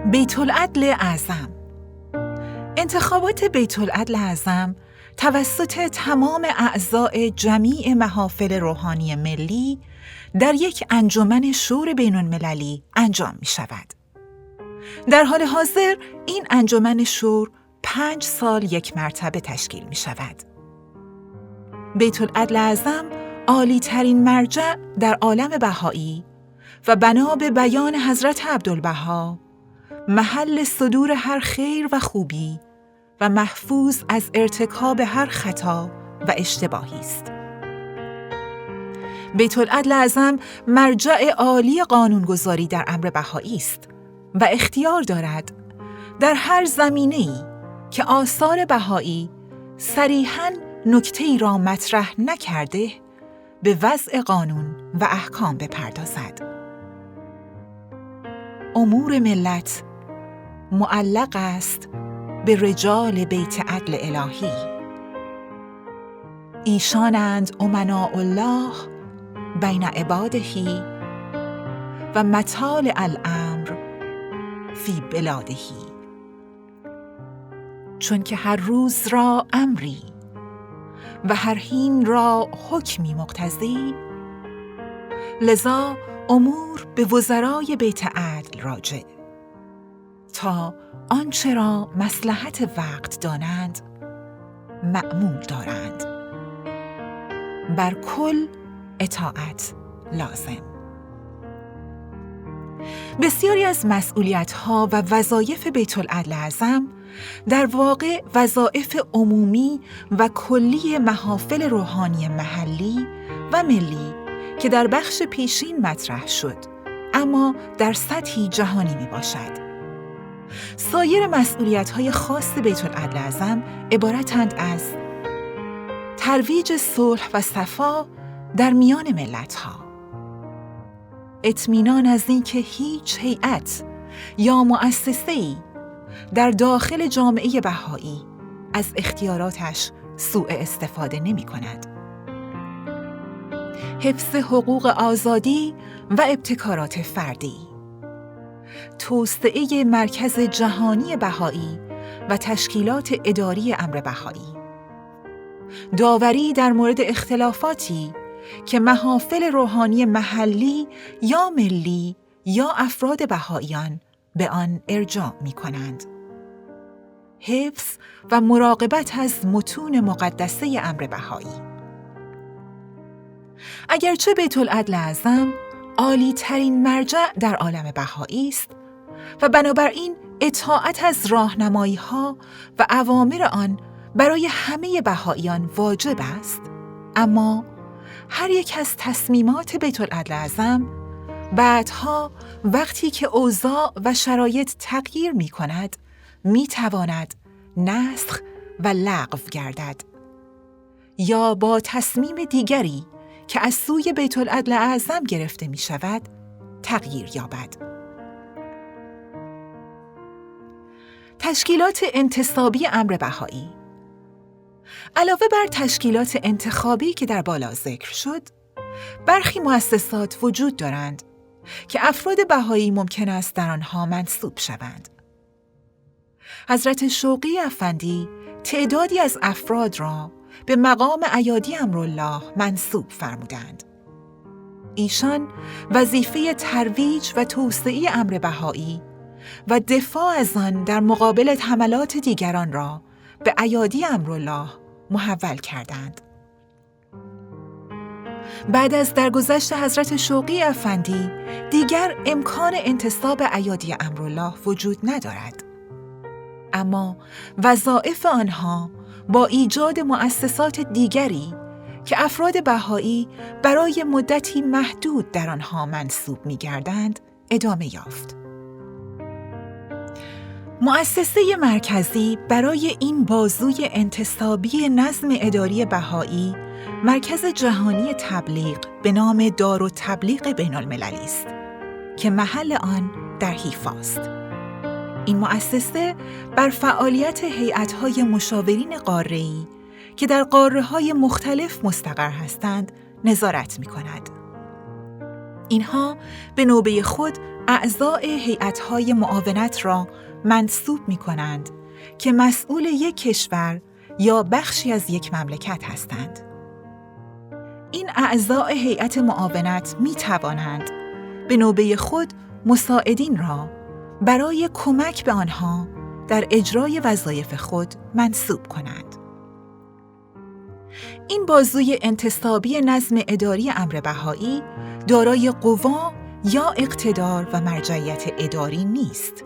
بیت‌العدل اعظم. انتخابات بیت‌العدل اعظم توسط تمام اعضای جمیع محافل روحانی ملی در یک انجمن شور بین‌المللی انجام می شود. در حال حاضر این انجمن شور 5 سال یک مرتبه تشکیل می شود. بیت‌العدل اعظم عالی ترین مرجع در عالم بهایی و بنا به بیان حضرت عبدالبها محل صدور هر خیر و خوبی و محفوظ از ارتکاب هر خطا و اشتباهی است. بیت‌العدل اعظم مرجع عالی قانونگذاری در امر بهایی است و اختیار دارد در هر زمینه‌ای که آثار بهایی صریحاً نکته‌ای را مطرح نکرده به وضع قانون و احکام بپردازد. امور ملت معلق است به رجال بیت عدل الهی. ایشانند امناء الله بین عبادهی و مطالع الامر فی بلادهی. چون که هر روز را امری و هر حین را حکمی مقتضی، لذا امور به وزرای بیت عدل راجع تا آنچه را مصلحت وقت دانند مأمول دارند. بر کل اطاعت لازم. بسیاری از مسئولیت‌ها و وظایف بیت‌العدل اعظم در واقع وظایف عمومی و کلی محافل روحانی محلی و ملی که در بخش پیشین مطرح شد، اما در سطحی جهانی می باشد. سایر مسئولیت‌های خاص بیت‌العدل اعظم عبارتند از ترویج صلح و صفا در میان ملت‌ها، اطمینان از اینکه هیچ هیئت یا مؤسسه‌ای در داخل جامعه بهایی از اختیاراتش سوء استفاده نمی‌کند، حفظ حقوق آزادی و ابتکارات فردی، توسعه مرکز جهانی بهایی و تشکیلات اداری امر بهایی، داوری در مورد اختلافاتی که محافل روحانی محلی یا ملی یا افراد بهاییان به آن ارجاع می‌کنند، حفظ و مراقبت از متون مقدسه امر بهایی. اگرچه بیت‌العدل اعظم عالی ترین مرجع در عالم بهایی است و بنابراین اطاعت از راهنمایی‌ها و اوامر آن برای همه بهاییان واجب است، اما هر یک از تصمیمات بیت‌العدل اعظم بعدها وقتی که اوضاع و شرایط تغییر می‌کند می‌تواند نسخ و لغو گردد یا با تصمیم دیگری که از سوی بیت‌العدل اعظم گرفته می‌شود تغییر یابد. تشکیلات انتصابی امر بهایی. علاوه بر تشکیلات انتخابی که در بالا ذکر شد، برخی مؤسسات وجود دارند که افراد بهایی ممکن است در آنها منصوب شوند. حضرت شوقی افندی تعدادی از افراد را به مقام ایادی امرالله منصوب فرمودند. ایشان وظیفه ترویج و توسعه امر بهایی و دفاع از آن در مقابل حملات دیگران را به ایادی امرالله محول کردند. بعد از درگذشت حضرت شوقی افندی دیگر امکان انتصاب ایادی امرالله وجود ندارد، اما وظایف آنها با ایجاد مؤسسات دیگری که افراد بهایی برای مدتی محدود در آنها منصوب می‌گردند ادامه یافت. مؤسسه مرکزی برای این بازوی انتصابی نظم اداری بهایی مرکز جهانی تبلیغ به نام دارالتبلیغ بین‌المللی است که محل آن در حیفا است. این مؤسسه بر فعالیت هیئت‌های مشاورین قاره‌ای که در قاره‌های مختلف مستقر هستند نظارت می‌کند. اینها به نوبه خود اعضای هیئت‌های معاونت را منصوب می‌کنند که مسئول یک کشور یا بخشی از یک مملکت هستند. این اعضای هیئت معاونت می‌توانند به نوبه خود مساعدین را برای کمک به آنها در اجرای وظایف خود منصوب کنند. این بازوی انتصابی نظم اداری امر بهایی دارای قوا یا اقتدار و مرجعیت اداری نیست.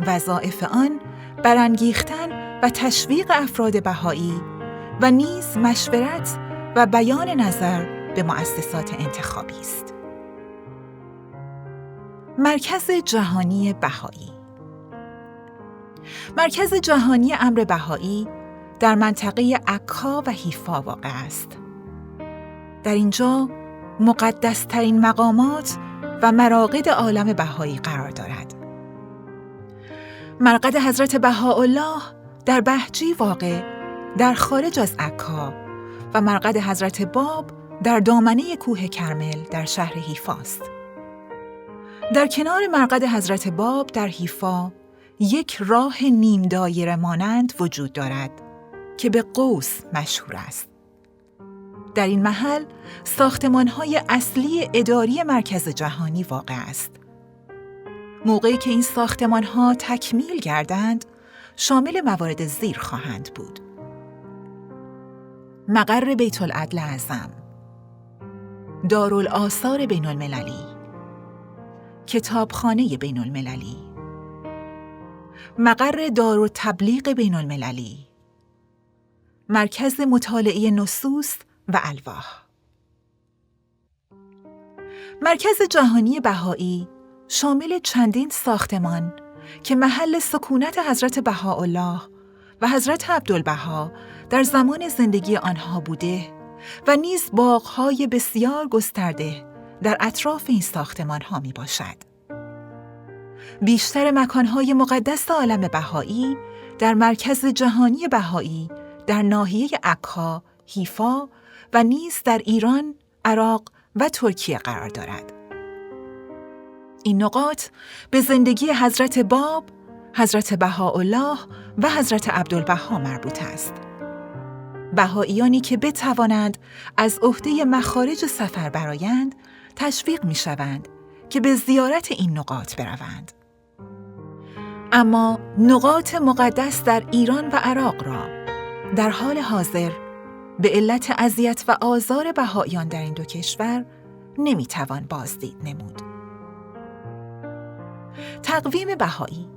وظایف آن برانگیختن و تشویق افراد بهایی و نیز مشورت و بیان نظر به مؤسسات انتخابی است. مرکز جهانی بهایی. مرکز جهانی امر بهایی در منطقه عکا و حیفا واقع است. در اینجا مقدس‌ترین مقامات و مراقد عالم بهایی قرار دارد. مرقد حضرت بهاءالله در بهجی واقع در خارج از عکا و مرقد حضرت باب در دامنه کوه کرمل در شهر حیفا است. در کنار مرقد حضرت باب در حیفا یک راه نیم دایره مانند وجود دارد که به قوس مشهور است. در این محل ساختمان‌های اصلی اداری مرکز جهانی واقع است. موقعی که این ساختمان‌ها تکمیل گردند، شامل موارد زیر خواهند بود: مقر بیت العدل اعظم، دارالآثار بین المللی، کتابخانه بین المللی، مقر دارالتبلیغ بین المللی، مرکز مطالعه نصوص و الواح. مرکز جهانی بهایی شامل چندین ساختمان که محل سکونت حضرت بهاءالله و حضرت عبدالبها در زمان زندگی آنها بوده و نیز باغ‌های بسیار گسترده در اطراف این ساختمان‌ها می باشد. بیشتر مکان‌های مقدس عالم بهایی در مرکز جهانی بهایی در ناحیه عکا، حیفا و نیز در ایران، عراق و ترکیه قرار دارد. این نقاط به زندگی حضرت باب، حضرت بهاءالله و حضرت عبدالبها مربوط است. بهائیانی که بتوانند از عهده مخارج سفر برآیند، تشویق می‌شوند که به زیارت این نقاط بروند. اما نقاط مقدس در ایران و عراق را در حال حاضر به علت اذیت و آزار بهائیان در این دو کشور نمی‌توان بازدید نمود. تقویم بهایی.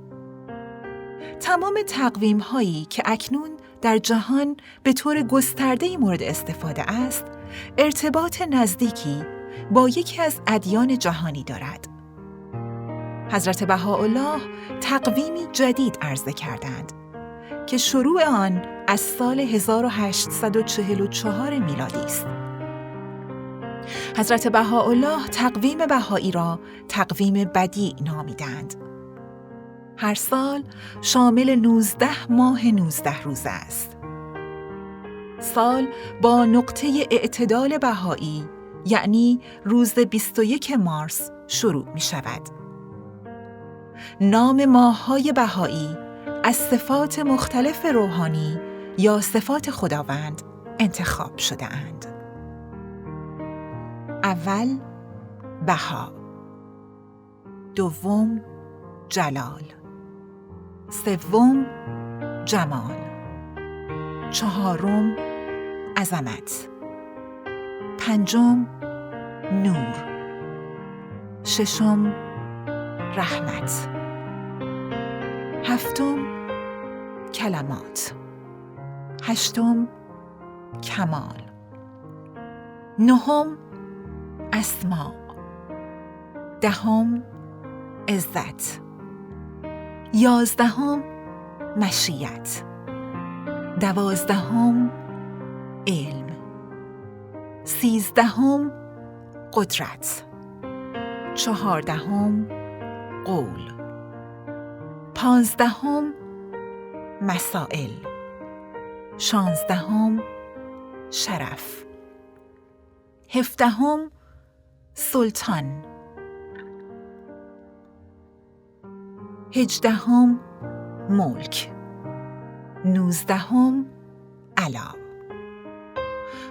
تمام تقویم‌هایی که اکنون در جهان به طور گسترده‌ای مورد استفاده است، ارتباط نزدیکی با یکی از ادیان جهانی دارد. حضرت بهاءالله تقویمی جدید عرضه کردند که شروع آن از سال 1844 میلادی است. حضرت بهاءالله تقویم بهایی را تقویم بدیع نامیدند. هر سال شامل 19 ماه 19 روزه است. سال با نقطه اعتدال بهایی یعنی روز 21 مارس شروع می شود. نام ماه‌های بهایی از صفات مختلف روحانی یا صفات خداوند انتخاب شده اند. اول بها، دوم جلال، سوم جمال، چهارم عظمت، پنجم نور، ششم رحمت، هفتم کلمات، هشتم کمال، نهم اسماء، دهم عزت، یازدهم مشیت، دوازدهم علم، سیزدهم قدرت، چهاردهم قول، پانزدهم مسائل، شانزدهم شرف، هفدهم سلطان. 18 ملک. 19 علا.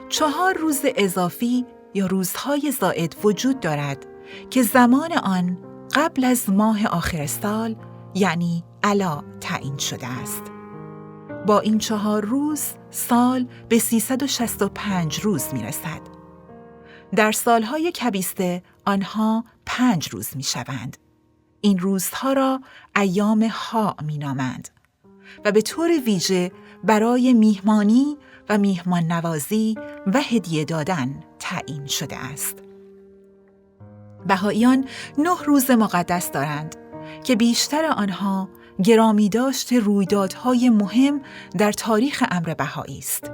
4 روز اضافی یا روزهای زائد وجود دارد که زمان آن قبل از ماه آخر سال یعنی علا تعیین شده است. با این 4 روز سال به 365 روز می رسد. در سالهای کبیسته آنها 5 روز می شوند. این روزها را ایام ها می نامند و به طور ویژه برای میهمانی و میهمان نوازی و هدیه دادن تعیین شده است. بهائیان 9 روز مقدس دارند که بیشتر آنها گرامی داشت رویدادهای مهم در تاریخ امر بهایی است.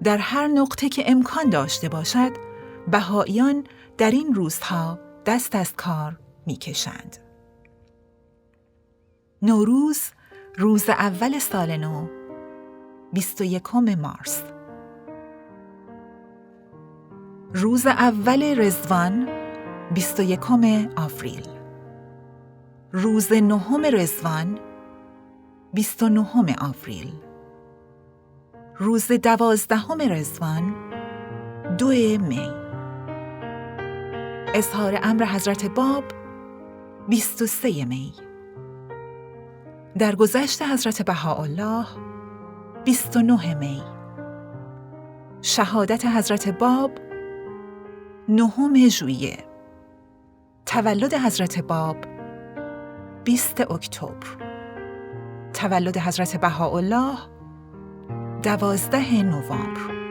در هر نقطه که امکان داشته باشد، بهائیان در این روزها دست از کار می‌کشند. نوروز، روز اول سال نو، 21 مارس. روز اول رضوان، 21 آوریل. روز 9 رضوان، 29 آوریل. روز 12 رضوان، 2 می. اظهار امر حضرت باب، 23 می. درگذشت حضرت بهاءالله، 29 می. شهادت حضرت باب، 9 ژوئیه. تولد حضرت باب، 20 اکتبر. تولد حضرت بهاءالله، 12 نوامبر.